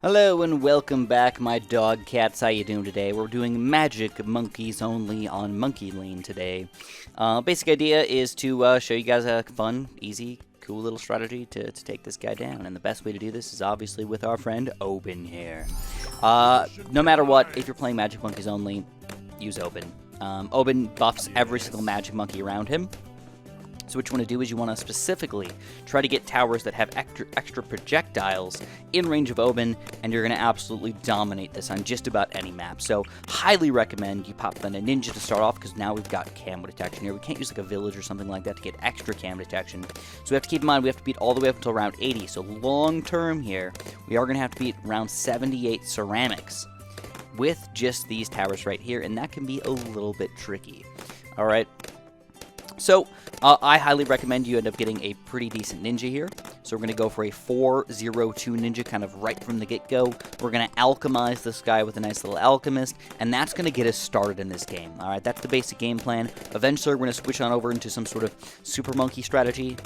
Hello and welcome back, my dog cats. How you doing today? We're doing magic monkeys only on Monkey Lane today. Basic idea is to show you guys a fun, easy, cool little strategy to take this guy down. And the best way to do this is obviously with our friend Oben here. No matter what, if you're playing magic monkeys only, use Oben. Oben buffs every single magic monkey around him. So what you want to do is you want to specifically try to get towers that have extra projectiles in range of Oben, and you're going to absolutely dominate this on just about any map. So highly recommend you pop in a ninja to start off, because now we've got camo detection here. We can't use like a village or something like that to get extra camo detection. So we have to keep in mind we have to beat all the way up until round 80. So long term here, we are going to have to beat round 78 ceramics with just these towers right here, and that can be a little bit tricky. All right. So, I highly recommend you end up getting a pretty decent ninja here. So we're going to go for a 4-0-2 ninja kind of right from the get-go. We're going to alchemize this guy with a nice little alchemist, and that's going to get us started in this game. Alright, that's the basic game plan. Eventually, we're going to switch on over into some sort of super monkey strategy,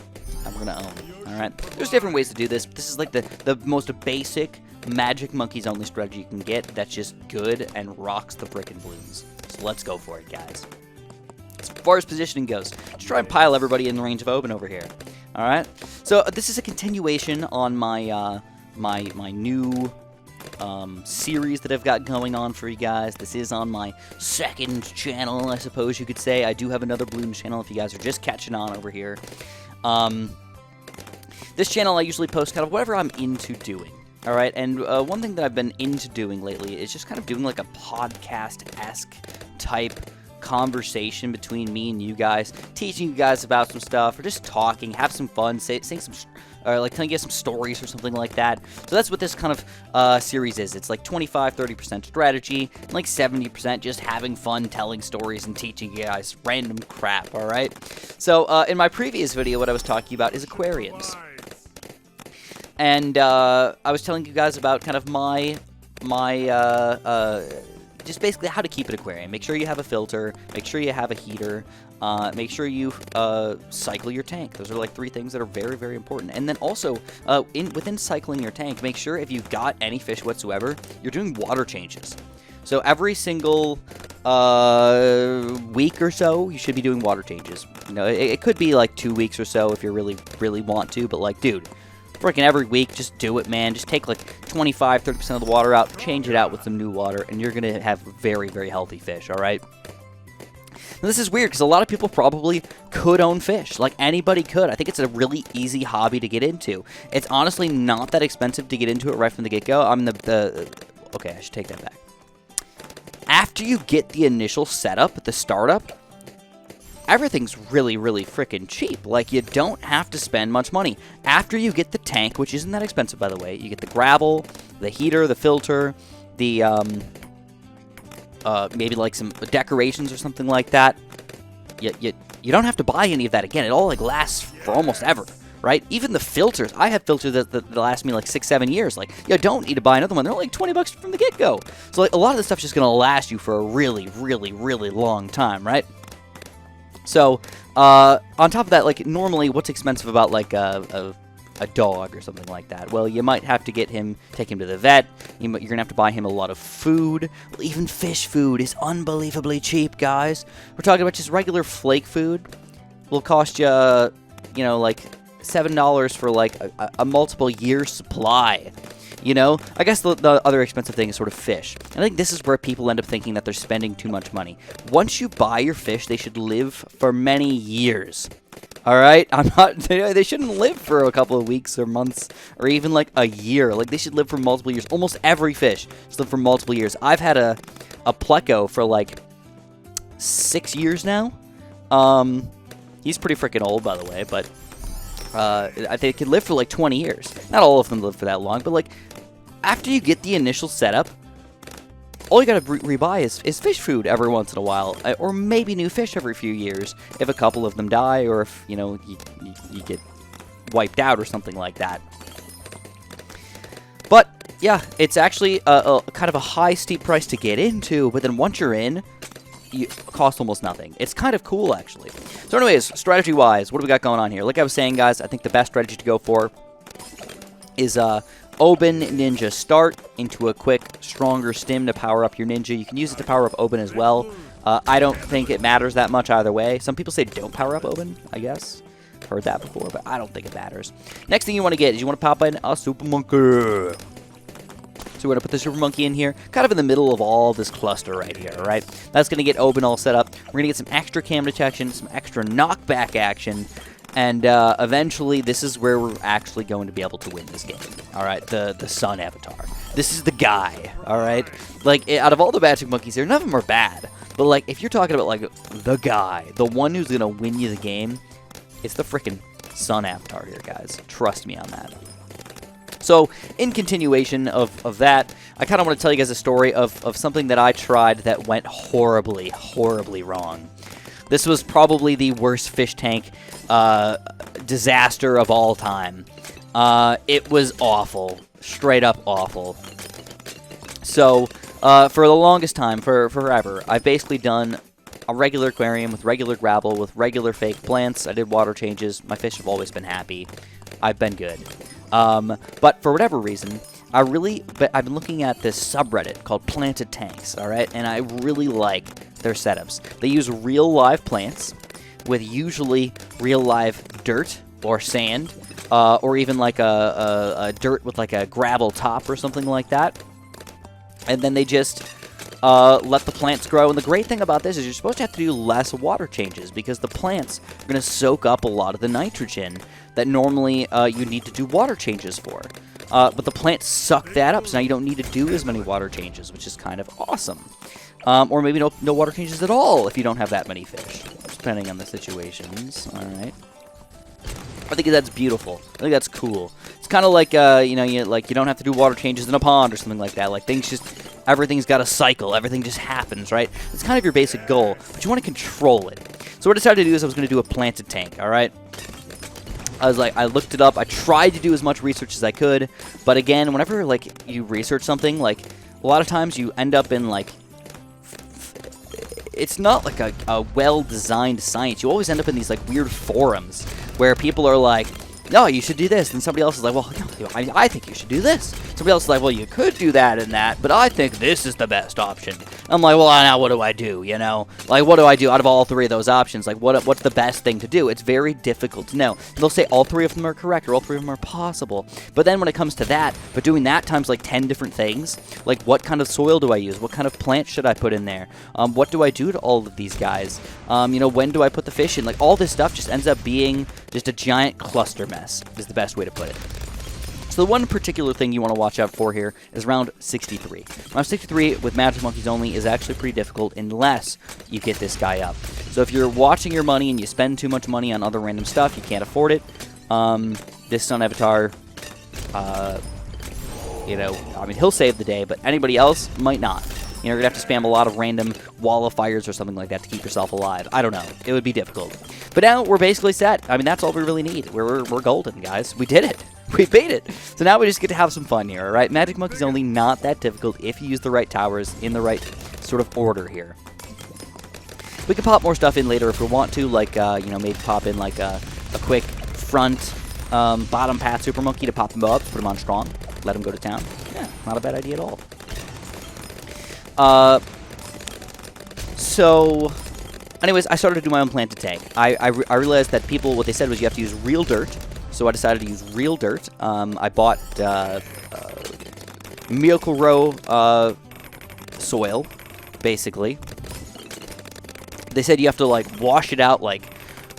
and we're going to own. Alright, there's different ways to do this. This is like the most basic magic monkeys only strategy you can get that's just good and rocks the frickin' Bloons. So let's go for it, guys. As far as positioning goes, just try and pile everybody in the range of Oben over here. Alright? So this is a continuation on my my new series that I've got going on for you guys. This is on my second channel, I suppose you could say. I do have another Bloons channel if you guys are just catching on over here. This channel I usually post kind of whatever I'm into doing. Alright, and one thing that I've been into doing layly is just kind of doing like a podcast-esque type conversation between me and you guys, teaching you guys about some stuff, or just talking, have some fun, saying some, or like telling you some stories or something like that. So that's what this kind of series is. It's like 25-30% strategy, and like 70% just having fun, telling stories, and teaching you guys random crap, alright? So in my previous video, what I was talking about is aquariums. And I was telling you guys about kind of my just basically how to keep an aquarium. Make sure you have a filter, make sure you have a heater, make sure you cycle your tank. Those are like 3 things that are very, very important. And then also, within cycling your tank, make sure if you've got any fish whatsoever, you're doing water changes. So every single week or so, you should be doing water changes. You know, it could be like 2 weeks or so if you really, really want to, but like, dude, freaking every week, just do it, man. Just take like 25-30% of the water out, change it out with some new water, and you're going to have very, very healthy fish, alright? Now, this is weird, because a lot of people probably could own fish. Like, anybody could. I think it's a really easy hobby to get into. It's honestly not that expensive to get into it right from the get-go. Okay, I should take that back. After you get the initial setup, the startup, everything's really, really freaking cheap. Like, you don't have to spend much money. After you get the tank, which isn't that expensive, by the way, you get the gravel, the heater, the filter, the, maybe like some decorations or something like that. You don't have to buy any of that again. It all, like, lasts for almost ever, right? Even the filters. I have filters that last me, like, 6-7 years. Like, you don't need to buy another one. They're like $20 from the get-go. So, like, a lot of this stuff's just gonna last you for a really, really, really long time, right? So, on top of that, like, normally, what's expensive about, like, a dog or something like that? Well, you might have to take him to the vet. You're going to have to buy him a lot of food. Even fish food is unbelievably cheap, guys. We're talking about just regular flake food. Will cost you, you know, like, $7 for, like, a multiple year supply. You know, I guess the other expensive thing is sort of fish. I think this is where people end up thinking that they're spending too much money. Once you buy your fish, they should live for many years. Alright? They shouldn't live for a couple of weeks or months or even like a year. Like, they should live for multiple years. Almost every fish should live for multiple years. I've had a pleco for like 6 years now. He's pretty freaking old, by the way, but I think it could live for like 20 years. Not all of them live for that long, but like, after you get the initial setup, all you gotta rebuy is fish food every once in a while, or maybe new fish every few years, if a couple of them die, or if, you know, you get wiped out or something like that. But, yeah, it's actually a kind of a high, steep price to get into, but then once you're in, it costs almost nothing. It's kind of cool, actually. So anyways, strategy-wise, what do we got going on here? Like I was saying, guys, I think the best strategy to go for is Oben Ninja Start into a quick, stronger stim to power up your ninja. You can use it to power up Oben as well. I don't think it matters that much either way. Some people say don't power up Oben, I guess. Heard that before, but I don't think it matters. Next thing you want to get is you want to pop in a Super Monkey. So we're going to put the Super Monkey in here, kind of in the middle of all this cluster right here, all right? That's going to get Oben all set up. We're going to get some extra cam detection, some extra knockback action, and eventually this is where we're actually going to be able to win this game, all right? The Sun Avatar. This is the guy, all right? Like, out of all the magic monkeys here, none of them are bad. But, like, if you're talking about, like, the guy, the one who's going to win you the game, it's the freaking Sun Avatar here, guys. Trust me on that. So, in continuation of that, I kind of want to tell you guys a story of something that I tried that went horribly, horribly wrong. This was probably the worst fish tank disaster of all time. It was awful. Straight up awful. So, for the longest time, for forever, I've basically done a regular aquarium with regular gravel, with regular fake plants. I did water changes. My fish have always been happy. I've been good. But for whatever reason, I've been looking at this subreddit called Planted Tanks, alright? And I really like their setups. They use real live plants with usually real live dirt or sand, or even like a dirt with like a gravel top or something like that. And then they just let the plants grow. And the great thing about this is you're supposed to have to do less water changes because the plants are going to soak up a lot of the nitrogen that normally you need to do water changes for. But the plants suck that up, so now you don't need to do as many water changes, which is kind of awesome. Or maybe no water changes at all if you don't have that many fish, depending on the situations. All right. I think that's beautiful. I think that's cool. It's kind of like, you don't have to do water changes in a pond or something like that. Like, everything's got a cycle. Everything just happens, right? It's kind of your basic goal, but you want to control it. So what I decided to do is I was going to do a planted tank, all right? I looked it up. I tried to do as much research as I could, but again, whenever, like, you research something, like, a lot of times you end up in, like, it's not like a well-designed science. You always end up in these, like, weird forums where people are like, no, you should do this. And somebody else is like, well, no, I think you should do this. Somebody else is like, well, you could do that and that, but I think this is the best option. I'm like, well, now what do I do, you know? Like, what do I do out of all three of those options? Like, what's the best thing to do? It's very difficult to know. And they'll say all three of them are correct or all three of them are possible. But then when it comes to that, but doing that times like 10 different things, like what kind of soil do I use? What kind of plant should I put in there? What do I do to all of these guys? When do I put the fish in? Like, all this stuff just ends up being just a giant cluster mess, is the best way to put it. So the one particular thing you want to watch out for here is round 63. Round 63 with Magic Monkeys only is actually pretty difficult unless you get this guy up. So if you're watching your money and you spend too much money on other random stuff, you can't afford it. This Sun Avatar, he'll save the day, but anybody else might not. You're going to have to spam a lot of random wall of fires or something like that to keep yourself alive. I don't know. It would be difficult. But now we're basically set. I mean, that's all we really need. We're golden, guys. We did it. We beat it. So now we just get to have some fun here, all right? Magic Monkey's only not that difficult if you use the right towers in the right sort of order here. We can pop more stuff in later if we want to, like, maybe pop in, like, a quick front bottom path Super Monkey to pop them up, put them on strong, let them go to town. Yeah, not a bad idea at all. So, anyways, I started to do my own planted tank. I realized that people, what they said was you have to use real dirt. So I decided to use real dirt. I bought Miracle Row soil, basically. They said you have to, like, wash it out, like,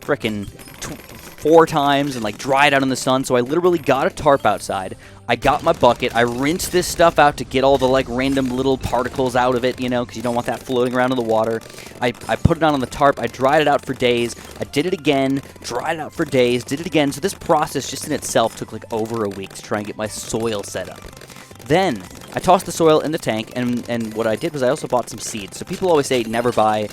frickin' 4 times and, like, dry it out in the sun. So I literally got a tarp outside. I got my bucket. I rinsed this stuff out to get all the, like, random little particles out of it, you know, because you don't want that floating around in the water. I put it on the tarp. I dried it out for days. I did it again, dried it out for days, did it again. So this process just in itself took, like, over a week to try and get my soil set up. Then I tossed the soil in the tank, and what I did was I also bought some seeds. So people always say never buy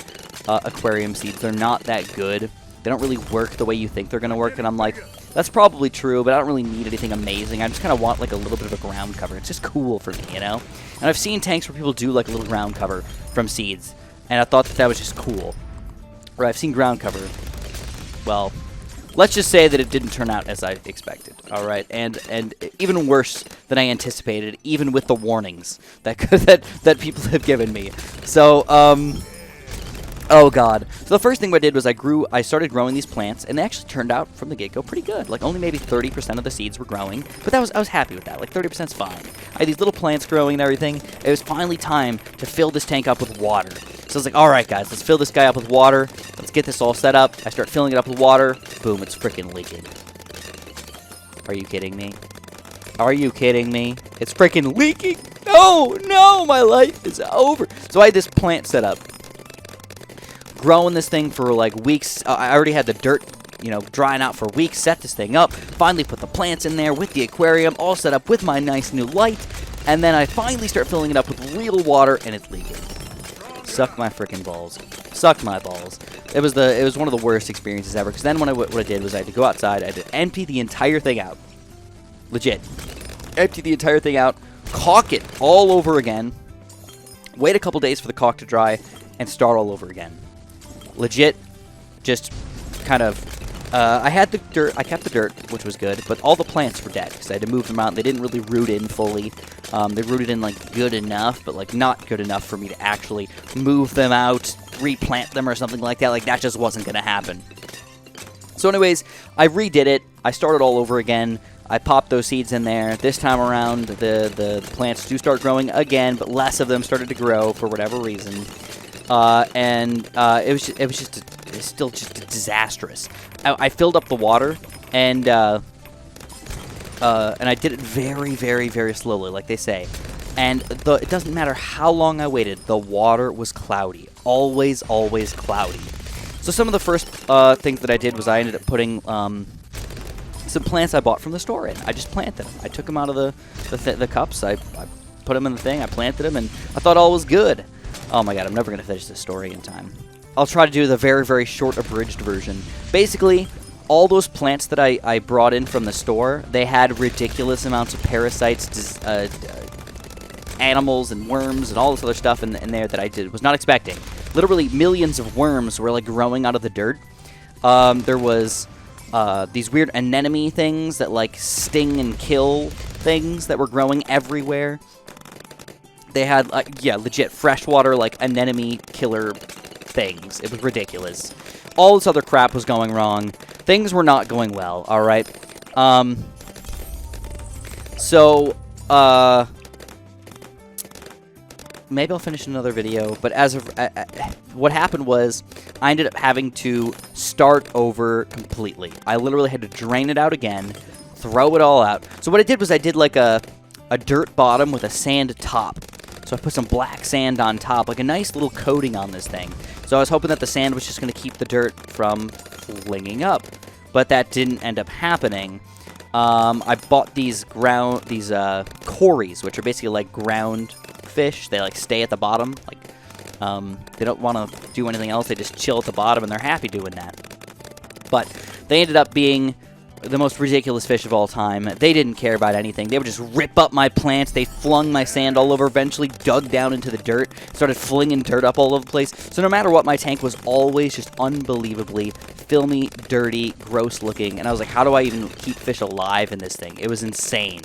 aquarium seeds. They're not that good. They don't really work the way you think they're going to work, and I'm like, that's probably true, but I don't really need anything amazing. I just kind of want, like, a little bit of a ground cover. It's just cool for me, you know? And I've seen tanks where people do, like, a little ground cover from seeds, and I thought that was just cool. Or I've seen ground cover, well, let's just say that it didn't turn out as I expected. All right, and even worse than I anticipated, even with the warnings that that people have given me. So oh god. So the first thing I did was I started growing these plants, and they actually turned out from the get-go pretty good. Like only maybe 30% of the seeds were growing, but I was happy with that. Like 30%'s fine. I had these little plants growing and everything. It was finally time to fill this tank up with water. So I was like, all right, guys, let's fill this guy up with water. Let's get this all set up. I start filling it up with water. Boom, it's freaking leaking. Are you kidding me? Are you kidding me? It's freaking leaking. No, my life is over. So I had this plant set up, growing this thing for like weeks. I already had the dirt, drying out for weeks, set this thing up, finally put the plants in there with the aquarium, all set up with my nice new light, and then I finally start filling it up with real water, and it's leaking. Suck my freaking balls. Suck my balls. It was one of the worst experiences ever, because then what I did was I had to go outside, I had to empty the entire thing out. Legit. Empty the entire thing out, caulk it all over again, wait a couple days for the caulk to dry, and start all over again. Legit, just kind of, I had the dirt, I kept the dirt, which was good, but all the plants were dead, because I had to move them out, and they didn't really root in fully. They rooted in, like, good enough, but, like, not good enough for me to actually move them out, replant them, or something like that. Like, that just wasn't going to happen. So anyways, I redid it, I started all over again, I popped those seeds in there. This time around, the plants do start growing again, but less of them started to grow for whatever reason. It was still just disastrous. I filled up the water, and I did it very, very, very slowly, like they say. And it doesn't matter how long I waited, the water was cloudy. Always, always cloudy. So some of the first things that I did was I ended up putting some plants I bought from the store in. I just planted them. I took them out of the cups. I put them in the thing. I planted them, and I thought all was good. Oh my god, I'm never going to finish this story in time. I'll try to do the very, very short, abridged version. Basically, all those plants that I brought in from the store, they had ridiculous amounts of parasites, animals and worms and all this other stuff in there that I was not expecting. Literally millions of worms were like growing out of the dirt. There was these weird anemone things that like sting and kill things that were growing everywhere. They had, legit freshwater, like, anemone killer things. It was ridiculous. All this other crap was going wrong. Things were not going well, alright? Maybe I'll finish another video, but as of, what happened was, I ended up having to start over completely. I literally had to drain it out again, throw it all out. So what I did was I did, like, a dirt bottom with a sand top. So I put some black sand on top, like a nice little coating on this thing. So I was hoping that the sand was just going to keep the dirt from flinging up. But that didn't end up happening. I bought these cories, which are basically like ground fish. They like stay at the bottom. Like they don't want to do anything else. They just chill at the bottom, and they're happy doing that. But they ended up being the most ridiculous fish of all time. They didn't care about anything. They would just rip up my plants. They flung my sand all over, eventually dug down into the dirt, started flinging dirt up all over the place. So no matter what, my tank was always just unbelievably filmy, dirty, gross looking. And I was like, how do I even keep fish alive in this thing? It was insane,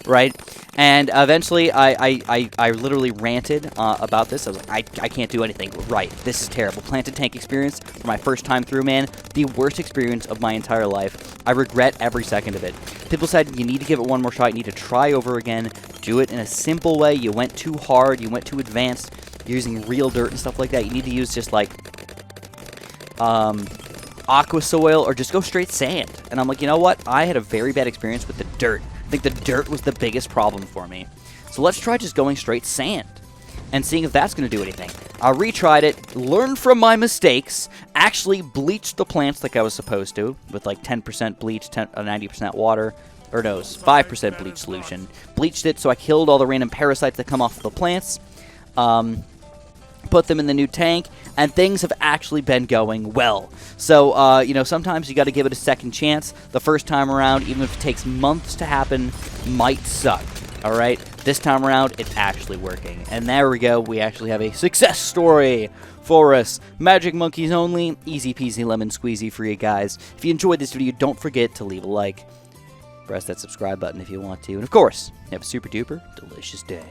right? And eventually, I literally ranted about this. I was like, I can't do anything right. This is terrible. Planted tank experience for my first time through, man. The worst experience of my entire life. I regret every second of it. People said, you need to give it one more shot. You need to try over again. Do it in a simple way. You went too hard. You went too advanced. You're using real dirt and stuff like that. You need to use just, like, aqua soil or just go straight sand. And I'm like, you know what? I had a very bad experience with the dirt. I think the dirt was the biggest problem for me. So let's try just going straight sand and seeing if that's going to do anything. I retried it, learned from my mistakes, actually bleached the plants like I was supposed to with like 10% bleach, 90% water, or no, 5% bleach solution. Bleached it so I killed all the random parasites that come off the plants. Put them in the new tank, and things have actually been going well. So, sometimes you got to give it a second chance. The first time around, even if it takes months to happen, might suck. All right? this time around, it's actually working. And there we go. We actually have a success story for us. Magic Monkeys only. Easy peasy lemon squeezy for you guys. If you enjoyed this video, don't forget to leave a like. Press that subscribe button if you want to. And of course, have a super duper delicious day.